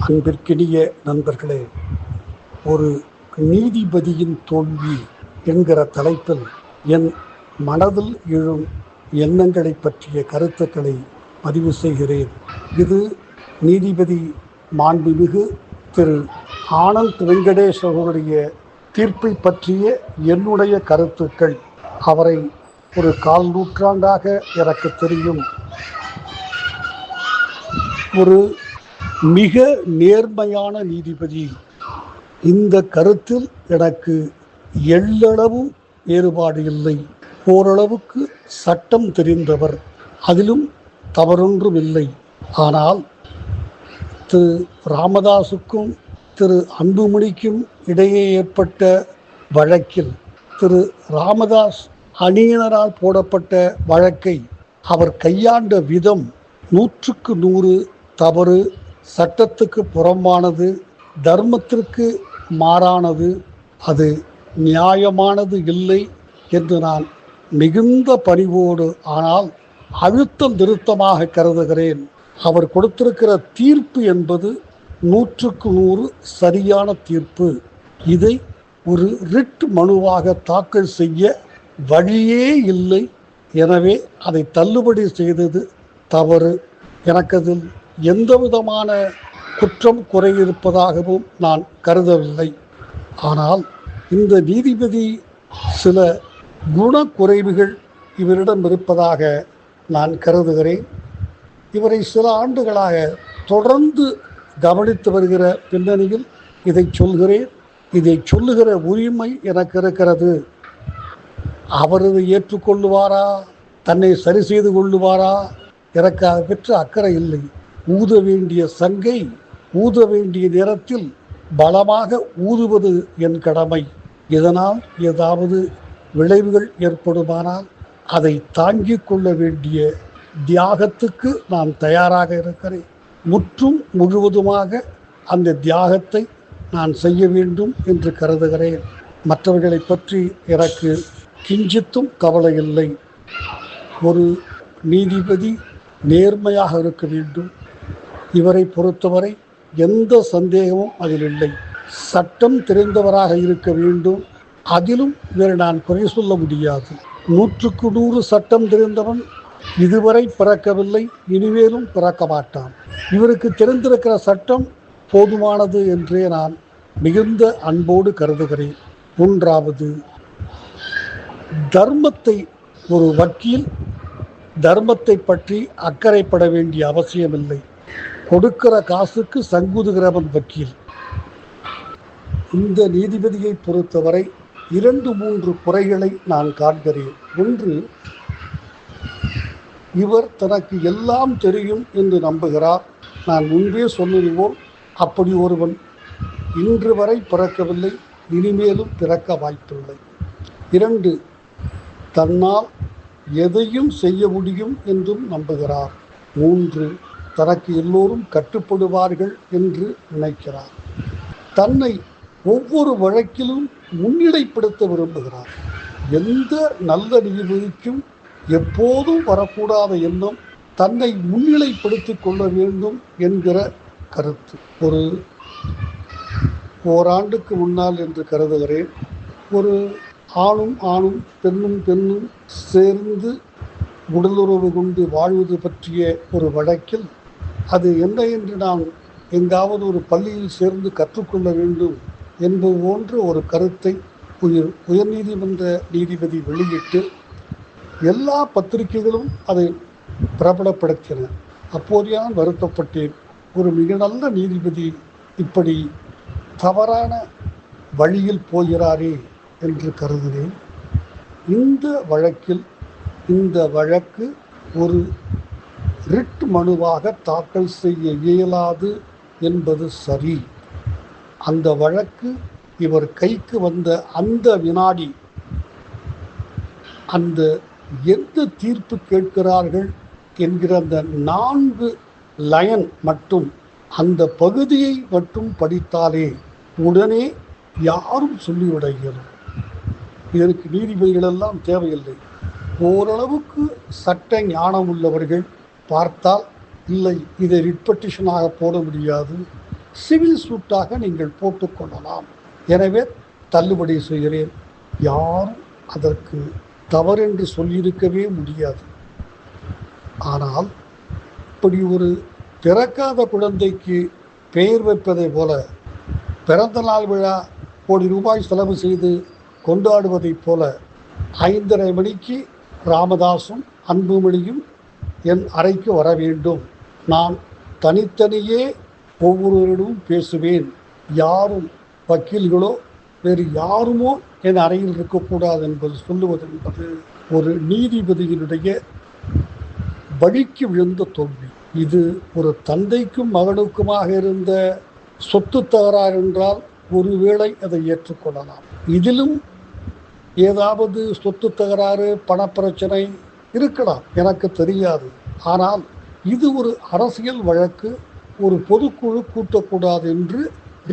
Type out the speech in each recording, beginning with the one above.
அன்பிற்கினிய நண்பர்களே, ஒரு நீதிபதியின் தோல்வி என்கிற தலைப்பில் என் மனதில் எழும் எண்ணங்களை பற்றிய கருத்துக்களை பதிவு செய்கிறேன். இது நீதிபதி மாண்புமிகு திரு ஆனந்த் வெங்கடேஷ் அவர்களுடைய தீர்ப்பை பற்றிய என்னுடைய கருத்துக்கள். அவரை ஒரு கால் நூற்றாண்டாக எனக்கு தெரியும். ஒரு மிக நேர்மையான நீதிபதி. இந்த கருத்தில் எனக்கு எள்ளளவும் வேறுபாடு இல்லை. ஓரளவுக்கு சட்டம் தெரிந்தவர், அதிலும் தவறொன்றும் இல்லை. ஆனால் திரு ராமதாஸுக்கும் திரு அன்புமணிக்கும் இடையே ஏற்பட்ட வழக்கில் திரு ராமதாஸ் அணியினரால் போடப்பட்ட வழக்கை அவர் கையாண்ட விதம் 100க்கு 100 தவறு, சட்டத்துக்கு புறம்பானது, தர்மத்திற்கு மாறானது, அது நியாயமானது இல்லை என்று நான் மிகுந்த பணிவோடு ஆனால் அழுத்தம் திருத்தமாக கருதுகிறேன். அவர் கொடுத்திருக்கிற தீர்ப்பு என்பது 100க்கு 100 சரியான தீர்ப்பு. இதை ஒரு ரிட் மனுவாக தாக்கல் செய்ய வழியே இல்லை. எனவே அதை தள்ளுபடி செய்தது தவறு. எனக்கு அதில் எந்த விதமான குற்றம் குறை இருப்பதாகவும் நான் கருதவில்லை. ஆனால் இந்த நீதிபதி சில குணக்குறைவுகள் இவரிடம் இருப்பதாக நான் கருதுகிறேன். இவரை சில ஆண்டுகளாக தொடர்ந்து கவனித்து வருகிற பின்னணியில் இதை சொல்கிறேன். இதை சொல்லுகிற உரிமை எனக்கு இருக்கிறது. அவர் இதை ஏற்றுக்கொள்ளுவாரா, தன்னை சரி செய்து கொள்ளுவாரா, எனக்கு அதை பெற்ற அக்கறை இல்லை. ஊத வேண்டிய சங்கை ஊத வேண்டிய நேரத்தில் பலமாக ஊதுவது என் கடமை. இதனால் ஏதாவது விளைவுகள் ஏற்படுமானால் அதை தாங்கிக் கொள்ள வேண்டிய தியாகத்துக்கு நான் தயாராக இருக்கிறேன். முற்றும் முழுவதுமாக அந்த தியாகத்தை நான் செய்ய வேண்டும் என்று கருதுகிறேன். மற்றவர்களை பற்றி எனக்கு கிஞ்சித்தும் கவலை இல்லை. ஒரு நீதிபதி நேர்மையாக இருக்க வேண்டும். இவரை பொறுத்தவரை எந்த சந்தேகமும் அதில் இல்லை. சட்டம் தெரிந்தவராக இருக்க வேண்டும். அதிலும் இவரை நான் குறை சொல்ல முடியாது. 100க்கு 100 சட்டம் தெரிந்தவன் இதுவரை பிறக்கவில்லை, இனிமேலும் பிறக்க மாட்டான். இவருக்கு தெரிந்திருக்கிற சட்டம் போதுமானது என்றே நான் மிகுந்த அன்போடு கருதுகிறேன். மூன்றாவது, தர்மத்தை ஒரு வக்கீல் தர்மத்தை பற்றி அக்கறைப்பட வேண்டிய அவசியமில்லை. கொடுக்கிற காசுக்கு சங்குதுகிறவன் வக்கீல். இந்த நீதிபதியை பொறுத்தவரை 2-3 குறைகளை நான் காண்கிறேன். ஒன்று, இவர் தனக்கு எல்லாம் தெரியும் என்று நம்புகிறார். நான் முன்பே சொன்னது போல் அப்படி ஒருவன் இன்று வரை பிறக்கவில்லை, இனிமேலும் பிறக்க வாய்ப்பில்லை. 2, தன்னால் எதையும் செய்ய முடியும் என்றும் நம்புகிறார். 3, தனக்கு எல்லோரும் கட்டுப்படுவார்கள் என்று நினைக்கிறார். தன்னை ஒவ்வொரு வழக்கிலும் முன்னிலைப்படுத்த விரும்புகிறார். எந்த நல்ல நீதிபதிக்கும் எப்போதும் வரக்கூடாத எண்ணம் தன்னை முன்னிலைப்படுத்திக் கொள்ள வேண்டும் என்கிற கருத்து. ஒரு ஓராண்டுக்கு முன்னால் என்று கருதுகிறேன், ஒரு ஆணும் பெண்ணும் சேர்ந்து உடலுறவு கொண்டு வாழ்வது பற்றிய ஒரு வழக்கில் அது என்ன என்று நாம் எங்காவது ஒரு பள்ளியில் சேர்ந்து கற்றுக்கொள்ள வேண்டும் என்பது போன்ற ஒரு கருத்தை உயர்நீதிமன்ற நீதிபதி வெளியிட்டு எல்லா பத்திரிகைகளும் அதை பிரபலப்படுத்தின. அப்போது நான் வருத்தப்பட்டேன். ஒரு மிக நல்ல நீதிபதி இப்படி தவறான வழியில் போகிறாரே என்று கருதினேன். இந்த வழக்கு ஒரு ரிட் மனுவாக தாக்கல் செய்ய இயலாது என்பது சரி. அந்த வழக்கு இவர் கைக்கு வந்த அந்த வினாடி, அந்த எந்த தீர்ப்பு கேட்கிறார்கள் என்கிற அந்த 4 லைன் மட்டும், அந்த பகுதியை மட்டும் படித்தாலே உடனே யாரும் சொல்லிவிட இயலும். இதற்கு நீதிபதிகளெல்லாம் தேவையில்லை. ஓரளவுக்கு சட்ட ஞானம் உள்ளவர்கள் பார்த்தால், இல்லை இதை ரிட் பெட்டிஷனாக போட முடியாது, சிவில் சூட்டாக நீங்கள் போட்டுக்கொள்ளலாம். எனவே தள்ளுபடி செய்கிறேன். யாரும் அதற்கு தவறென்று சொல்லியிருக்கவே முடியாது. ஆனால் இப்படி ஒரு பிறக்காத குழந்தைக்கு பெயர் வைப்பதை போல பிறந்த நாள் விழா கோடி ரூபாய் செலவு செய்து கொண்டாடுவதைப் போல 5:30 மணிக்கு ராமதாசும் அன்புமணியும் என் அறைக்கு வர வேண்டும். நான் தனித்தனியே ஒவ்வொருவரிடமும் பேசுவேன். யாரும் வக்கீல்களோ வேறு யாருமோ என் அறையில் இருக்கக்கூடாது என்பது சொல்லுவது என்பது ஒரு நீதிபதியினுடைய வழிக்கு விழுந்த தோல்வி. இது ஒரு தந்தைக்கும் மகனுக்குமாக இருந்த சொத்து தகராறு என்றால் ஒருவேளை அதை ஏற்றுக்கொள்ளலாம். இதிலும் ஏதாவது சொத்து தகராறு பணப்பிரச்சனை இருக்கலாம், எனக்கு தெரியாது. ஆனால் இது ஒரு அரசியல் வழக்கு. ஒரு பொதுக்குழு கூட்டக்கூடாது என்று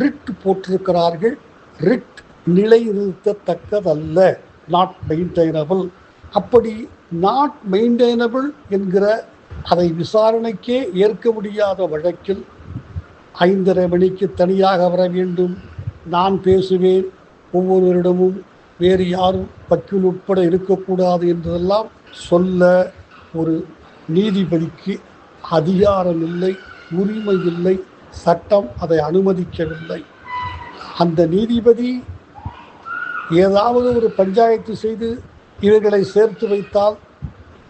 ரிட் போட்டிருக்கிறார்கள். ரிட் நிலைநிறுத்தத்தக்கதல்ல, நாட் மெயின்டைனபிள். அப்படி நாட் மெயின்டைனபிள் என்கிற அதை விசாரணைக்கே ஏற்க முடியாத வழக்கில் 5:30 மணிக்கு தனியாக வர வேண்டும், நான் பேசுவேன், ஒவ்வொருவரிடமும் வேறு யாரும் வக்கீல் உட்பட இருக்கக்கூடாது என்றெல்லாம் சொல்ல ஒரு நீதிபதிக்கு அதிகாரம் இல்லை, உரிமை இல்லை, சட்டம் அதை அனுமதிக்கவில்லை. அந்த நீதிபதி ஏதாவது ஒரு பஞ்சாயத்து செய்து இவர்களை சேர்த்து வைத்தால்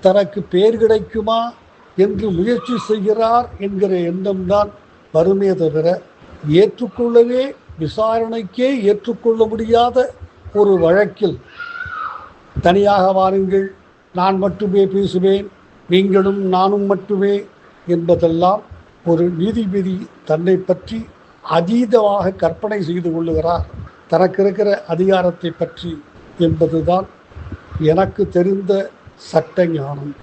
தனக்கு பெயர் கிடைக்குமா என்று முயற்சி செய்கிறார் என்கிற எண்ணம்தான் வருமே தவிர ஏற்றுக்கொள்ளவே விசாரணைக்கே ஏற்றுக்கொள்ள முடியாத ஒரு வழக்கில் தனியாக வாருங்கள், நான் மட்டுமே பேசுவேன், நீங்களும் நானும் மட்டுமே என்பதெல்லாம் ஒரு நீதிபதி தன்னை பற்றி அதீதமாக கற்பனை செய்து கொள்ளுகிறார், தனக்கு இருக்கிற அதிகாரத்தை பற்றி என்பதுதான் எனக்கு தெரிந்த சட்ட ஞானம்.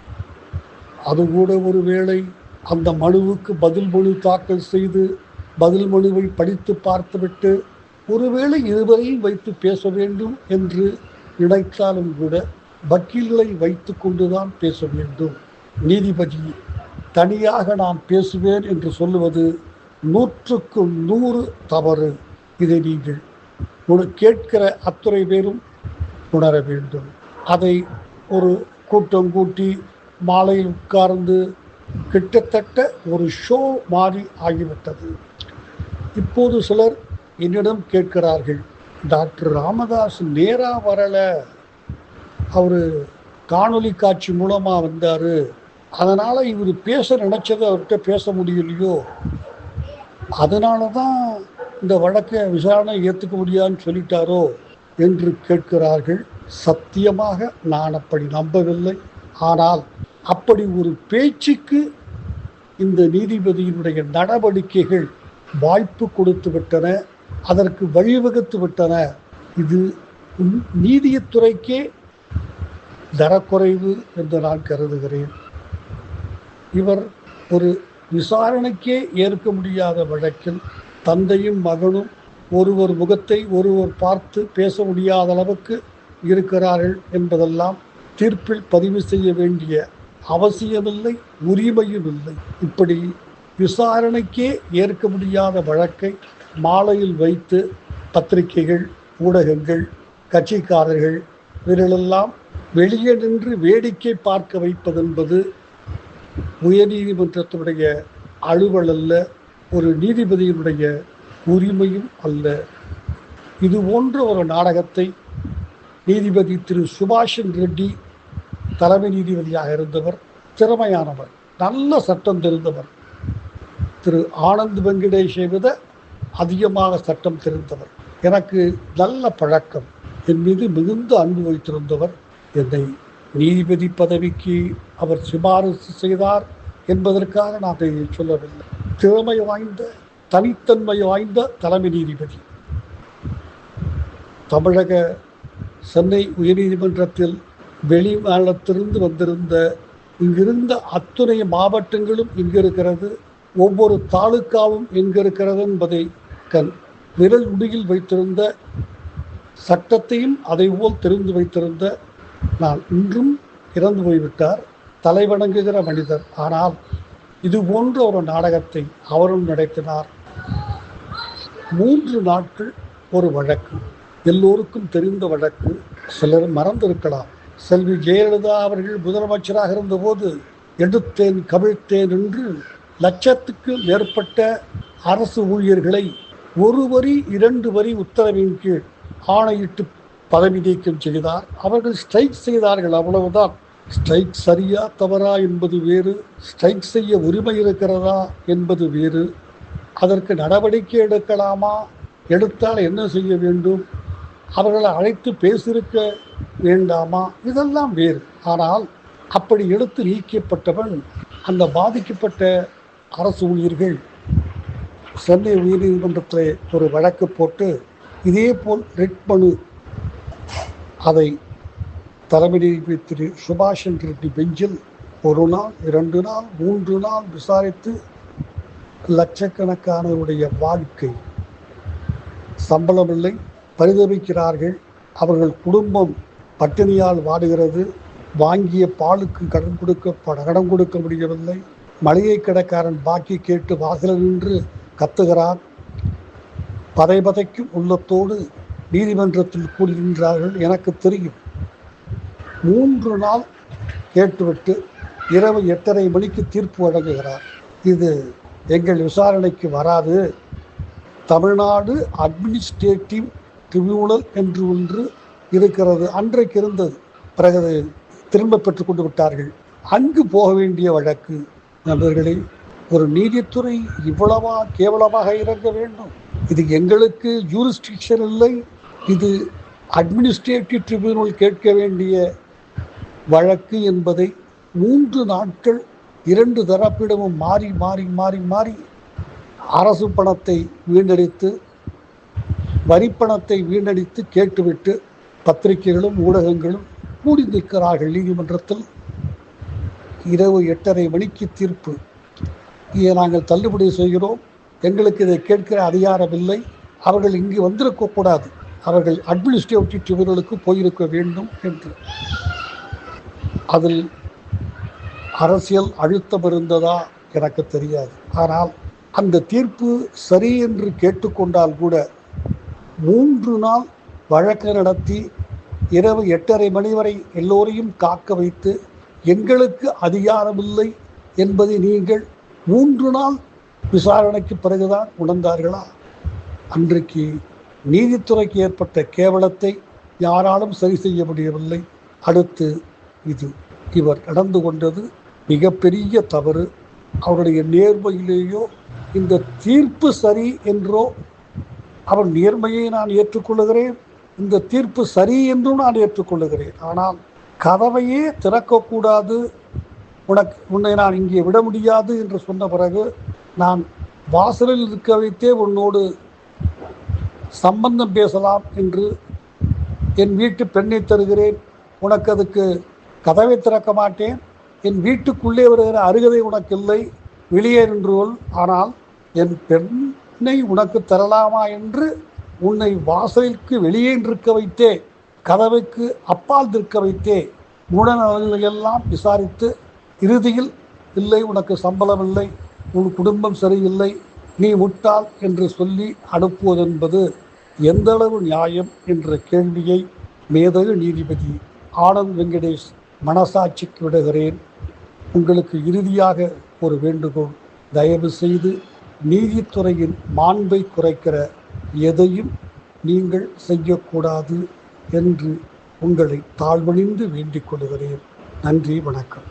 அதுகூட ஒருவேளை அந்த மனுவுக்கு பதில் மனு தாக்கல் செய்து பதில் மனுவை படித்து பார்த்துவிட்டு ஒருவேளை இருவரையும் வைத்து பேச வேண்டும் என்று நினைத்தாலும் கூட வக்கீல்களை வைத்து கொண்டுதான் பேச வேண்டும். நீதிபதி தனியாக நான் பேசுவேன் என்று சொல்லுவது 100க்கு 100 தவறு. இதை நீங்கள் கேட்கிற அத்தனை பேரும் உணர வேண்டும். அதை ஒரு கூட்டம் கூட்டி மாலையில் உட்கார்ந்து கிட்டத்தட்ட ஒரு ஷோ மாறி ஆகிவிட்டது. இப்போது சிலர் என்னிடம் கேட்கிறார்கள், டாக்டர் ராமதாஸ் நேராக வரலை, அவர் காணொலி காட்சி மூலமாக வந்தார், அதனால் இவர் பேச நினச்சதை அவர்கிட்ட பேச முடியலையோ, அதனால தான் இந்த வழக்கை விசாரணை ஏற்றுக்க முடியாதுன்னு சொல்லிட்டாரோ என்று கேட்கிறார்கள். சத்தியமாக நான் அப்படி நம்பவில்லை. ஆனால் அப்படி ஒரு பேச்சுக்கு இந்த நீதிபதியினுடைய நடவடிக்கைகள் வாய்ப்பு கொடுத்து விட்டன, அதற்கு வழிவகுத்து விட்டன. இது நீதித்துறைக்கே தரக்குறைவு என்று நான் கருதுகிறேன். இவர் ஒரு விசாரணைக்கே ஏற்க முடியாத வழக்கில் தந்தையும் மகனும் ஒருவர் முகத்தை ஒருவர் பார்த்து பேச முடியாத அளவுக்கு இருக்கிறார்கள் என்பதெல்லாம் தீர்ப்பில் பதிவு செய்ய வேண்டிய அவசியமில்லை, உரிமையும் இல்லை. இப்படி விசாரணைக்கே ஏற்க முடியாத வழக்கை மாலையில் வைத்து பத்திரிகைகள், ஊடகங்கள், கட்சிக்காரர்கள் இவர்களெல்லாம் வெளியே நின்று வேடிக்கை பார்க்க வைப்பதென்பது உயர்நீதிமன்றத்தினுடைய அலுவல் அல்ல, ஒரு நீதிபதியினுடைய உரிமையும் அல்ல. இது போன்ற ஒரு நாடகத்தை நீதிபதி திரு சுபாஷன் ரெட்டி தலைமை நீதிபதியாக இருந்தவர், திறமையானவர், நல்ல சட்டம் தெரிந்தவர், திரு ஆனந்த் வெங்கடேஷை விட அதிகமாக சட்டம் தெரிந்தவர், எனக்கு நல்ல பழக்கம், என் மீது மிகுந்த அன்பு வைத்திருந்தவர். என்னை நீதிபதி பதவிக்கு அவர் சிபாரிசு செய்தார் என்பதற்காக நான் அதை சொல்லவில்லை. திறமை வாய்ந்த, தனித்தன்மை வாய்ந்த தலைமை நீதிபதி. தமிழக சென்னை உயர்நீதிமன்றத்தில் வெளி மாநிலத்திலிருந்து வந்திருந்த இங்கிருந்த அத்துணை மாவட்டங்களும் இங்கு இருக்கிறது, ஒவ்வொரு தாலுக்காவும் எங்கு இருக்கிறது என்பதை விரல் நுடியில் வைத்திருந்த, சட்டத்தையும் அதை போல் தெரிந்து வைத்திருந்த நான் இன்றும் இறந்து போய்விட்டார், தலைவணங்குகிற மனிதர். ஆனால் இது போன்ற ஒரு நாடகத்தை அவரும் நடத்தினார். 3 நாட்கள் ஒரு வழக்கு. எல்லோருக்கும் தெரிந்த வழக்கு. சிலர் மறந்திருக்கலாம். செல்வி ஜெயலலிதா அவர்கள் முதலமைச்சராக இருந்தபோது எடுத்தேன் கவிழ்த்தேன் என்று லட்சத்துக்கு மேற்பட்ட அரசு ஊழியர்களை 1 வரி 2 வரி உத்தரவின் கீழ் ஆணையிட்டு பதவி நீக்கம் செய்தார். அவர்கள் ஸ்ட்ரைக் செய்தார்கள், அவ்வளவுதான். ஸ்ட்ரைக் சரியா தவறா என்பது வேறு, ஸ்ட்ரைக் செய்ய உரிமை இருக்கிறதா என்பது வேறு, அதற்கு நடவடிக்கை எடுக்கலாமா, எடுத்தால் என்ன செய்ய வேண்டும், அவர்களை அழைத்து பேசியிருக்க வேண்டாமா, இதெல்லாம் வேறு. ஆனால் அப்படி எடுத்து நீக்கப்பட்டவன் அந்த பாதிக்கப்பட்ட அரசு ஊழியர்கள் சென்னை உயர்நீதிமன்றத்தில் ஒரு வழக்கு போட்டு இதேபோல் ரிட் மனு அதை தலைமை நீதிபதி திரு சுபாஷன் ரெட்டி பெஞ்சில் 1 நாள் 2 நாள் 3 நாள் விசாரித்து லட்சக்கணக்கானவருடைய வாழ்க்கை, சம்பளமில்லை, பரிதவிக்கிறார்கள், அவர்கள் குடும்பம் பட்டினியால் வாடுகிறது, வாங்கிய பாலுக்கு கடன் கொடுக்க முடியவில்லை, மளிகை கடைக்காரன் பாக்கி கேட்டு வாசலில் நின்று கத்துகிறார், பதைக்கும் உள்ளத்தோடு நீதிமன்றத்தில் கூடுகின்றார்கள். எனக்கு தெரியும். 3 நாள் கேட்டுவிட்டு இரவு 8:30 மணிக்கு தீர்ப்பு வழங்குகிறார். இது எங்கள் விசாரணைக்கு வராது, தமிழ்நாடு அட்மினிஸ்ட்ரேட்டிவ் ட்ரிபியூனல் என்று ஒன்று இருக்கிறது, அன்றைக்கு இருந்தது, பிறகு திரும்ப பெற்றுக்கொண்டு விட்டார்கள். அங்கு போக வேண்டிய வழக்கு. நண்பர்களே, ஒரு நீதித்துறை இவ்வளவா கேவலமாக இறங்க வேண்டும்? இது எங்களுக்கு ஜூரிஸ்டிக்ஷன் இல்லை, இது அட்மினிஸ்ட்ரேட்டிவ் ட்ரிபியூனல் கேட்க வேண்டிய வழக்கு என்பதை 3 நாட்கள் 2 தரப்பிடமும் மாறி மாறி மாறி மாறி அரசு பணத்தை வீணடித்து, வரிப்பணத்தை வீணடித்து கேட்டுவிட்டு பத்திரிகைகளும் ஊடகங்களும் கூடி நிற்கிறார்கள் நீதிமன்றத்தில். இரவு 8:30 மணிக்கு தீர்ப்பு. இதை நாங்கள் தள்ளுபடி செய்கிறோம், எங்களுக்கு இதை கேட்கிற அதிகாரம் இல்லை, அவர்கள் இங்கு வந்திருக்கக்கூடாது, அவர்கள் அட்மினிஸ்ட்ரேட்டிவ் ட்ரிபியூனலுக்கு போயிருக்க வேண்டும் என்று. அதில் அரசியல் அழுத்தம் இருந்ததா எனக்கு தெரியாது. ஆனால் அந்த தீர்ப்பு சரி என்று கேட்டுக்கொண்டால் கூட 3 நாள் வழக்கு நடத்தி இரவு 8:30 மணி வரை எல்லோரையும் காக்க வைத்து எங்களுக்கு அதிகாரமில்லை என்பதை நீங்கள் 3 நாள் விசாரணைக்கு பிறகுதான் உணர்ந்தார்களா? அன்றைக்கு நீதித்துறைக்கு ஏற்பட்ட கேவலத்தை யாராலும் சரி செய்ய முடியவில்லை. அடுத்து இவர் நடந்து கொண்டது மிகப்பெரிய தவறு. அவருடைய நேர்மையிலேயோ இந்த தீர்ப்பு சரி என்றோ, அவர் நேர்மையை நான் ஏற்றுக்கொள்ளுகிறேன், இந்த தீர்ப்பு சரி என்றும் நான் ஏற்றுக்கொள்ளுகிறேன், ஆனால் கதவையே திறக்கக்கூடாது, உன்னை நான் இங்கே விட முடியாது என்று சொன்ன பிறகு நான் வாசலில் இருக்க வைத்தே உன்னோடு சம்பந்தம் பேசலாம் என்று என் வீட்டு பெண்ணை தருகிறேன், உனக்கு அதுக்கு கதவை திறக்க மாட்டேன், என் வீட்டுக்குள்ளே வருகிற அருகதை உனக்கு இல்லை, வெளியே நின்றுகொள், ஆனால் என் பெண்ணை உனக்கு தரலாமா என்று உன்னை வாசலுக்கு வெளியே நிற்க வைத்தே, கதவுக்கு அப்பால் நிற்க வைத்தே, குணநலன்களையெல்லாம் விசாரித்து இறுதியில் இல்லை, உனக்கு சம்பளம் இல்லை, உன் குடும்பம் சரியில்லை, நீ முட்டாள் என்று சொல்லி அனுப்புவதென்பது எந்தளவு நியாயம் என்ற கேள்வியை மேதகு நீதிபதி ஆனந்த் வெங்கடேஷ் மனசாட்சிக்கு விடுகிறேன். உங்களுக்கு இறுதியாக ஒரு வேண்டுகோள், தயவு செய்து நீதித்துறையின் மாண்பை குறைக்கிற எதையும் நீங்கள் செய்யக்கூடாது என்று உங்களை தாழ்வணிந்து வேண்டிக் கொள்கிறேன். நன்றி, வணக்கம்.